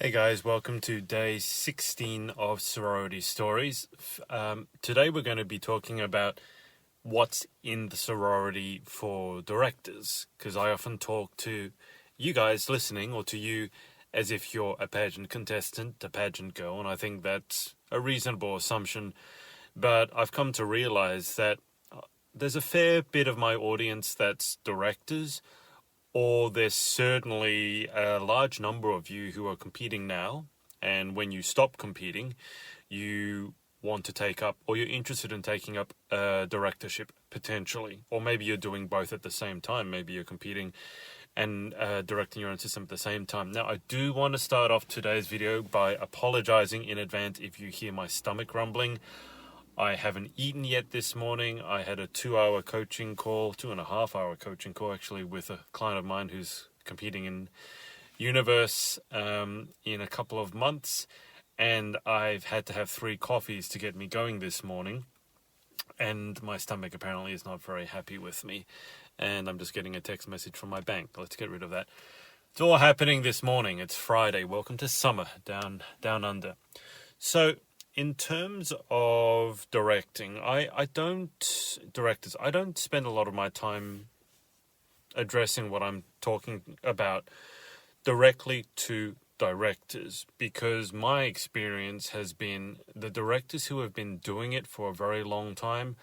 Hey guys, welcome to day 16 of Sorority Stories. Today we're going to be talking about what's in the sorority for directors, because I often talk to you guys listening, or to you as if you're a pageant contestant, a pageant girl, and I think that's a reasonable assumption, but I've come to realize that there's a fair bit of my audience that's directors, or there's certainly a large number of you who are competing now, and when you stop competing, you want to take up, or you're interested in taking up a directorship potentially, or maybe you're doing both at the same time. Maybe you're competing and directing your own system at the same time. Now, I do want to start off today's video by apologizing in advance if you hear my stomach rumbling. I haven't eaten yet this morning. I had a 2-hour coaching call, 2.5-hour coaching call actually, with a client of mine who's competing in Universe in a couple of months. And I've had to have 3 coffees to get me going this morning. And my stomach apparently is not very happy with me. And I'm just getting a text message from my bank. Let's get rid of that. It's all happening this morning. It's Friday. Welcome to summer down under. So, in terms of directing, I don't spend a lot of my time addressing what I'm talking about directly to directors, because my experience has been the directors who have been doing it for a very long time,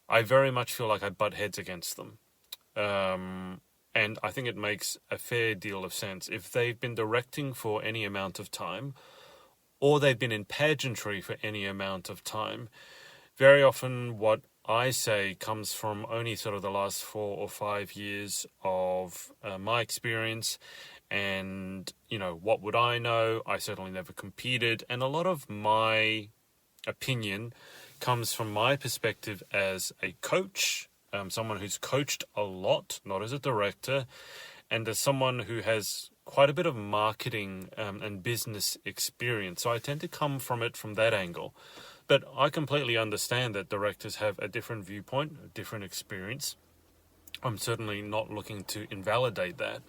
I very much feel like I butt heads against them. And I think it makes a fair deal of sense. If they've been directing for any amount of time, or they've been in pageantry for any amount of time, very often what I say comes from only sort of the last 4 or 5 years of my experience. And, you know, what would I know? I certainly never competed. And a lot of my opinion comes from my perspective as a coach, someone who's coached a lot, not as a director, and as someone who has quite a bit of marketing and business experience. So I tend to come from it from that angle. But I completely understand that directors have a different viewpoint, a different experience. I'm certainly not looking to invalidate that.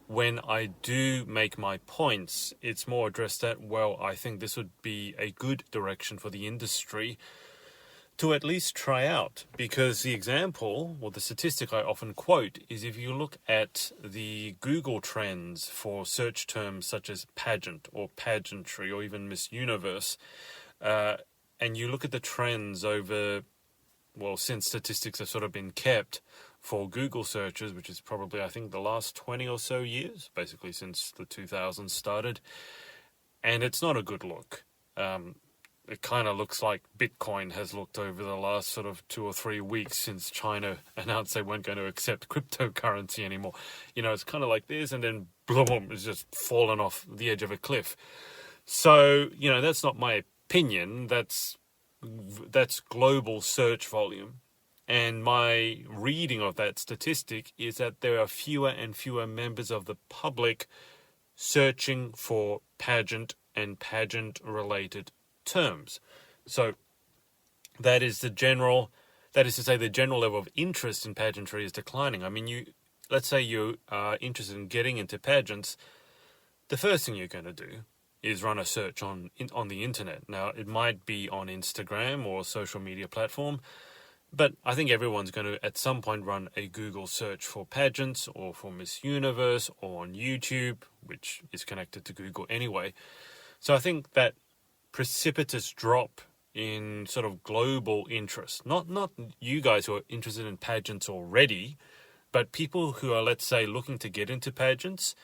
When I do make my points, it's more addressed at, well, I think this would be a good direction for the industry to at least try out, because the example, or the statistic I often quote, is if you look at the Google trends for search terms such as pageant or pageantry or even Miss Universe, and you look at the trends over, well, since statistics have sort of been kept for Google searches, which is probably, I think, the last 20 or so years, basically since the 2000s started, and it's not a good look. It kind of looks like Bitcoin has looked over the last sort of 2 or 3 weeks since China announced they weren't going to accept cryptocurrency anymore. You know, it's kind of like this, and then boom, it's just fallen off the edge of a cliff. So, you know, that's not my opinion. That's global search volume. And my reading of that statistic is that there are fewer and fewer members of the public searching for pageant and pageant-related terms. So that is to say the general level of interest in pageantry is declining. I mean, let's say you are interested in getting into pageants, the first thing you're going to do is run a search on the internet. Now, it might be on Instagram or social media platform, but I think everyone's going to at some point run a Google search for pageants or for Miss Universe, or on YouTube, which is connected to Google anyway. So I think that precipitous drop in sort of global interest, not you guys who are interested in pageants already, but people who are, let's say, looking to get into pageants,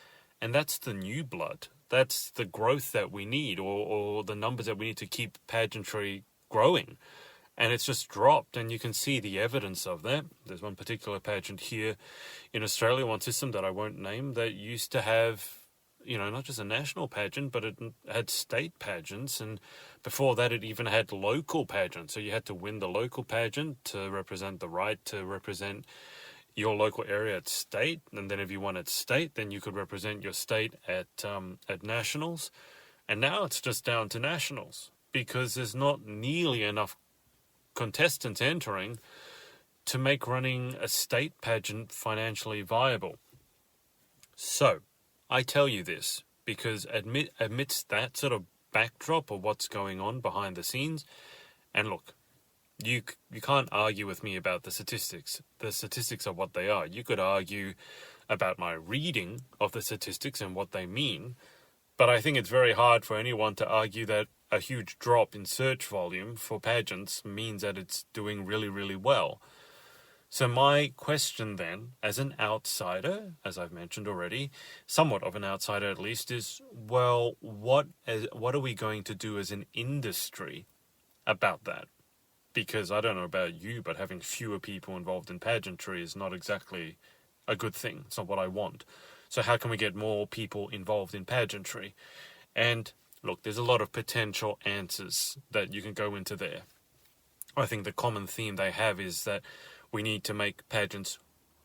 and that's the new blood. That's the growth that we need, or the numbers that we need to keep pageantry growing. And it's just dropped, and you can see the evidence of that. There's one particular pageant here in Australia, one system that I won't name, that used to have, you know, not just a national pageant, but it had state pageants, and before that it even had local pageants. So you had to win the local pageant to represent the right to represent your local area at state, and then if you won at state, then you could represent your state at nationals. And now it's just down to nationals, because there's not nearly enough contestants entering to make running a state pageant financially viable. So I tell you this because amidst that sort of backdrop of what's going on behind the scenes, and look, you can't argue with me about the statistics. The statistics are what they are. You could argue about my reading of the statistics and what they mean, but I think it's very hard for anyone to argue that a huge drop in search volume for pageants means that it's doing really, really well. So my question then, as an outsider, as I've mentioned already, somewhat of an outsider at least, is, well, what are we going to do as an industry about that? Because I don't know about you, but having fewer people involved in pageantry is not exactly a good thing. It's not what I want. So how can we get more people involved in pageantry? And look, there's a lot of potential answers that you can go into there. I think the common theme they have is that we need to make pageants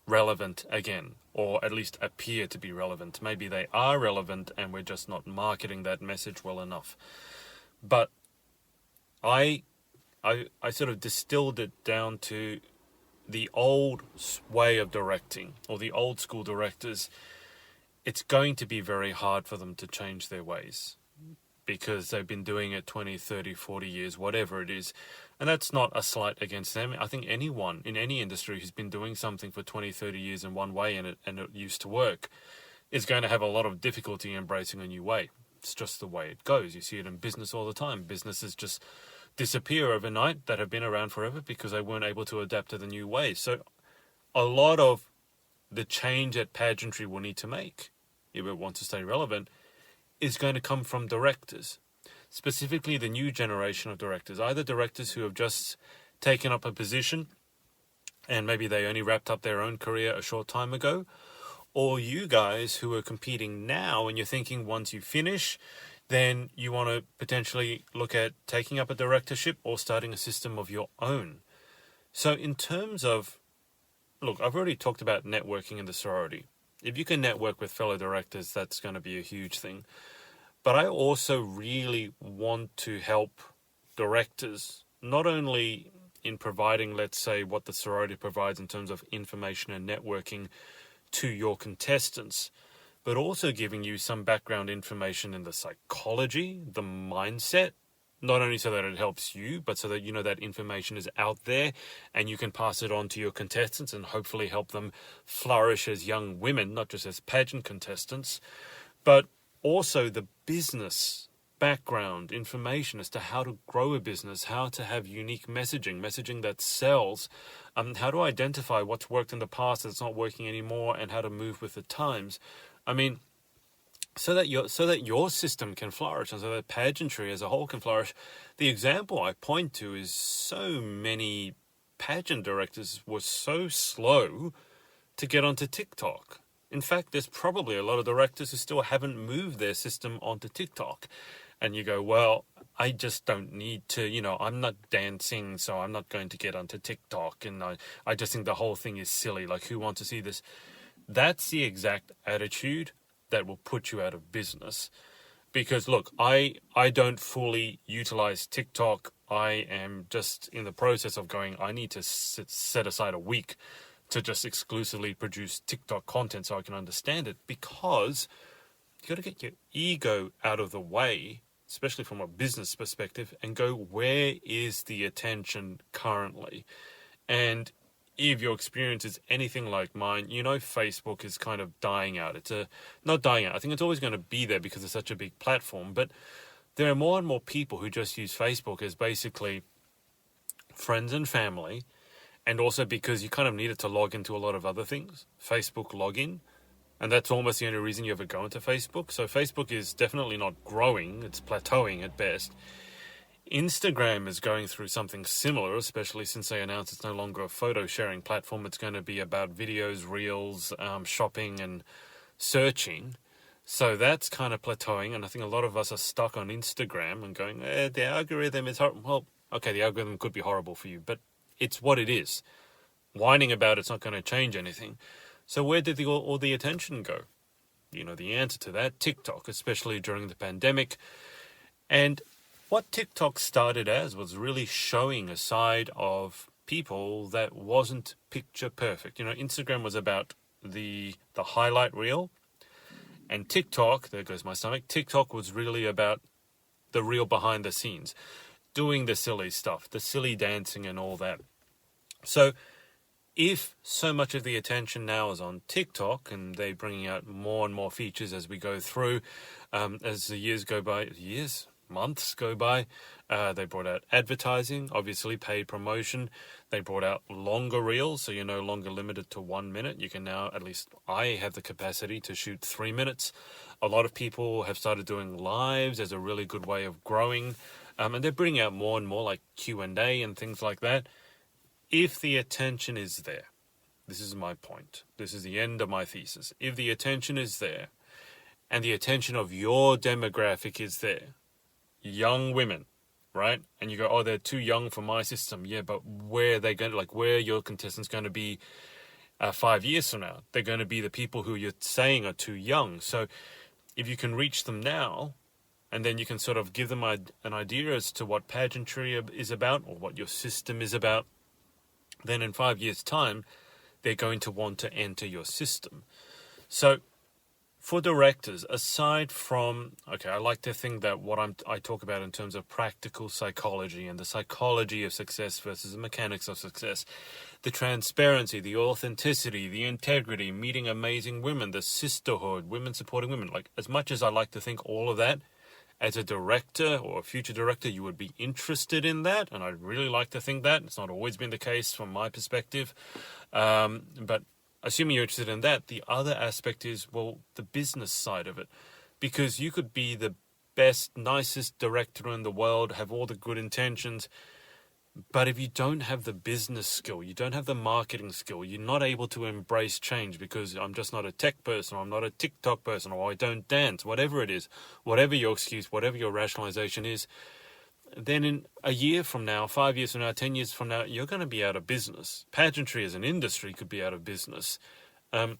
relevant again, or at least appear to be relevant. Maybe they are relevant and we're just not marketing that message well enough. But I sort of distilled it down to the old way of directing, or the old school directors. It's going to be very hard for them to change their ways because they've been doing it 20, 30, 40 years, whatever it is. And that's not a slight against them. I think anyone in any industry who's been doing something for 20, 30 years in one way and it used to work is going to have a lot of difficulty embracing a new way. It's just the way it goes. You see it in business all the time. Businesses just disappear overnight that have been around forever because they weren't able to adapt to the new ways. So a lot of the change that pageantry will need to make, if it wants to stay relevant, is going to come from directors, specifically the new generation of directors, either directors who have just taken up a position and maybe they only wrapped up their own career a short time ago, or you guys who are competing now and you're thinking once you finish, then you want to potentially look at taking up a directorship or starting a system of your own. So in terms of, look, I've already talked about networking in the sorority. If you can network with fellow directors, that's going to be a huge thing. But I also really want to help directors, not only in providing, let's say, what the sorority provides in terms of information and networking to your contestants, but also giving you some background information in the psychology, the mindset, not only so that it helps you, but so that you know that information is out there and you can pass it on to your contestants and hopefully help them flourish as young women, not just as pageant contestants, but also the business background information as to how to grow a business, how to have unique messaging that sells, how to identify what's worked in the past that's not working anymore, and how to move with the times. I mean, so that your system can flourish and so that pageantry as a whole can flourish. The example I point to is so many pageant directors were so slow to get onto TikTok. In fact, there's probably a lot of directors who still haven't moved their system onto TikTok. And you go, well, I just don't need to, I'm not dancing, so I'm not going to get onto TikTok. And I just think the whole thing is silly. Like, who wants to see this? That's the exact attitude that will put you out of business. Because, look, I don't fully utilize TikTok. I am just in the process of going, I need to set aside a week to just exclusively produce TikTok content so I can understand it. Because you got to get your ego out of the way, especially from a business perspective, and go, where is the attention currently? And if your experience is anything like mine, Facebook is kind of dying out. It's not dying out. I think it's always going to be there because it's such a big platform. But there are more and more people who just use Facebook as basically friends and family. And also because you kind of need it to log into a lot of other things. Facebook login. And that's almost the only reason you ever go into Facebook. So Facebook is definitely not growing. It's plateauing at best. Instagram is going through something similar, especially since they announced it's no longer a photo sharing platform. It's going to be about videos, reels, shopping and searching. So that's kind of plateauing. And I think a lot of us are stuck on Instagram and going, the algorithm is horrible. Well, okay, the algorithm could be horrible for you, but it's what it is. Whining about it's not going to change anything. So where did all the attention go? The answer to that, TikTok, especially during the pandemic. And what TikTok started as was really showing a side of people that wasn't picture perfect. Instagram was about the highlight reel. And TikTok, there goes my stomach, TikTok was really about the real behind the scenes, doing the silly stuff, the silly dancing and all that. So if so much of the attention now is on TikTok, and they're bringing out more and more features as we go through, as the months go by, they brought out advertising, obviously paid promotion. They brought out longer reels, so you're no longer limited to 1 minute. You can now, at least I have the capacity to shoot 3 minutes. A lot of people have started doing lives as a really good way of growing, and they're bringing out more and more like Q&A and things like that. If the attention is there, this is my point, this is the end of my thesis. If the attention is there, and the attention of your demographic is there, young women, right? And you go, oh, they're too young for my system. Yeah, but where are they going to, where are your contestants going to be 5 years from now? They're going to be the people who you're saying are too young. So if you can reach them now, and then you can sort of give them an idea as to what pageantry is about, or what your system is about, then in 5 years' time, they're going to want to enter your system. So for directors, aside from, I like to think that what I talk about in terms of practical psychology and the psychology of success versus the mechanics of success, the transparency, the authenticity, the integrity, meeting amazing women, the sisterhood, women supporting women, as much as I like to think all of that, as a director or a future director, you would be interested in that, and I'd really like to think that. It's not always been the case from my perspective, but assuming you're interested in that, the other aspect is, the business side of it, because you could be the best, nicest director in the world, have all the good intentions, but if you don't have the business skill, you don't have the marketing skill, you're not able to embrace change because I'm just not a tech person, or I'm not a TikTok person, or I don't dance, whatever it is, whatever your excuse, whatever your rationalization is, then in a year from now, 5 years from now, 10 years from now, you're going to be out of business. Pageantry as an industry could be out of business. And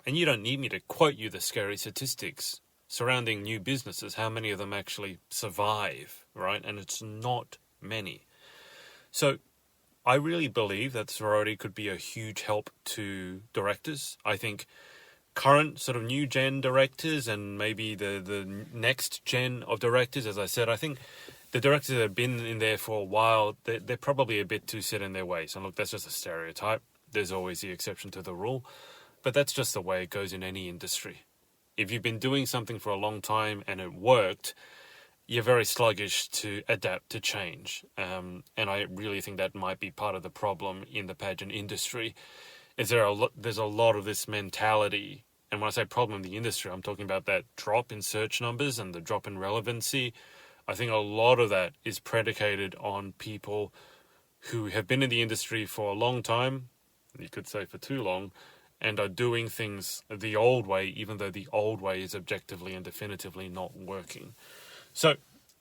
you don't need me to quote you the scary statistics surrounding new businesses, how many of them actually survive, right? And it's not many. So I really believe that sorority could be a huge help to directors. I think current sort of new gen directors and maybe the next gen of directors, as I said, I think the directors that have been in there for a while, they're probably a bit too set in their ways. And look, that's just a stereotype. There's always the exception to the rule. But that's just the way it goes in any industry. If you've been doing something for a long time and it worked, you're very sluggish to adapt to change. And I really think that might be part of the problem in the pageant industry. There's a lot of this mentality. And when I say problem in the industry, I'm talking about that drop in search numbers and the drop in relevancy. I think a lot of that is predicated on people who have been in the industry for a long time, you could say for too long, and are doing things the old way, even though the old way is objectively and definitively not working. So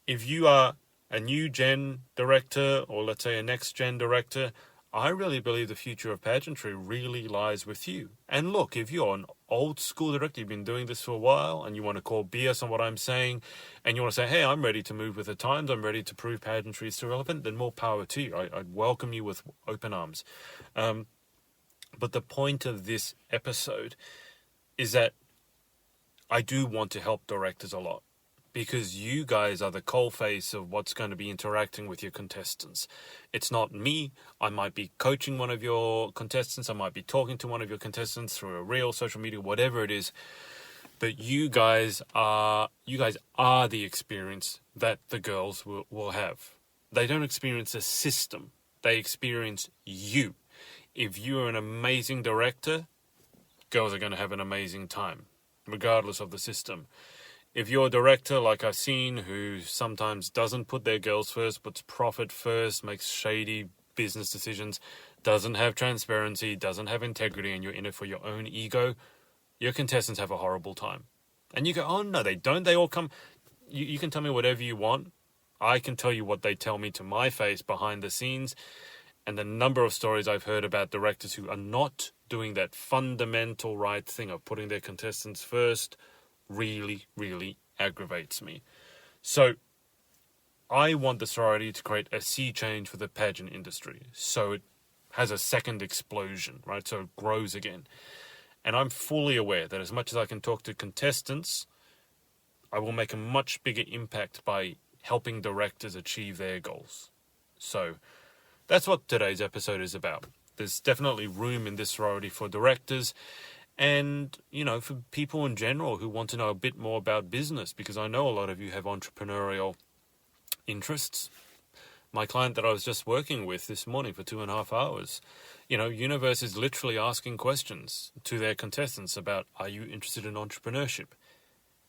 if you are a new gen director, or let's say a next gen director, I really believe the future of pageantry really lies with you. And look, if you're an old school director, you've been doing this for a while, and you want to call BS on what I'm saying, and you want to say, hey, I'm ready to move with the times, I'm ready to prove pageantry is still relevant, then more power to you. I'd welcome you with open arms. But the point of this episode is that I do want to help directors a lot, because you guys are the coalface of what's going to be interacting with your contestants. It's not me. I might be coaching one of your contestants. I might be talking to one of your contestants through a reel, social media, whatever it is. But you guys are the experience that the girls will have. They don't experience a system. They experience you. If you're an amazing director, girls are going to have an amazing time, regardless of the system. If you're a director, like I've seen, who sometimes doesn't put their girls first, puts profit first, makes shady business decisions, doesn't have transparency, doesn't have integrity, and you're in it for your own ego, your contestants have a horrible time. And you go, oh no, they don't. They all come. You can tell me whatever you want. I can tell you what they tell me to my face behind the scenes. And the number of stories I've heard about directors who are not doing that fundamental right thing of putting their contestants first really, really aggravates me. So I want the sorority to create a sea change for the pageant industry, so it has a second explosion, right? So it grows again. And I'm fully aware that as much as I can talk to contestants, I will make a much bigger impact by helping directors achieve their goals. So that's what today's episode is about. There's definitely room in this sorority for directors and, for people in general who want to know a bit more about business, because I know a lot of you have entrepreneurial interests. My client that I was just working with this morning for 2.5 hours, Universe is literally asking questions to their contestants about, are you interested in entrepreneurship?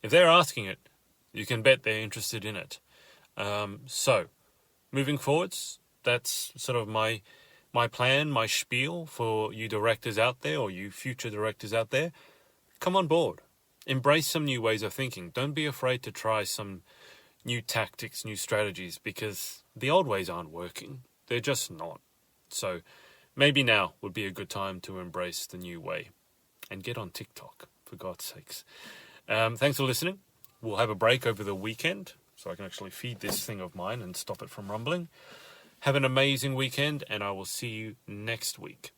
If they're asking it, you can bet they're interested in it. So, moving forwards, that's sort of my plan, my spiel for you directors out there, or you future directors out there. Come on board. Embrace some new ways of thinking. Don't be afraid to try some new tactics, new strategies, because the old ways aren't working. They're just not. So maybe now would be a good time to embrace the new way and get on TikTok, for God's sakes. Thanks for listening. We'll have a break over the weekend so I can actually feed this thing of mine and stop it from rumbling. Have an amazing weekend, and I will see you next week.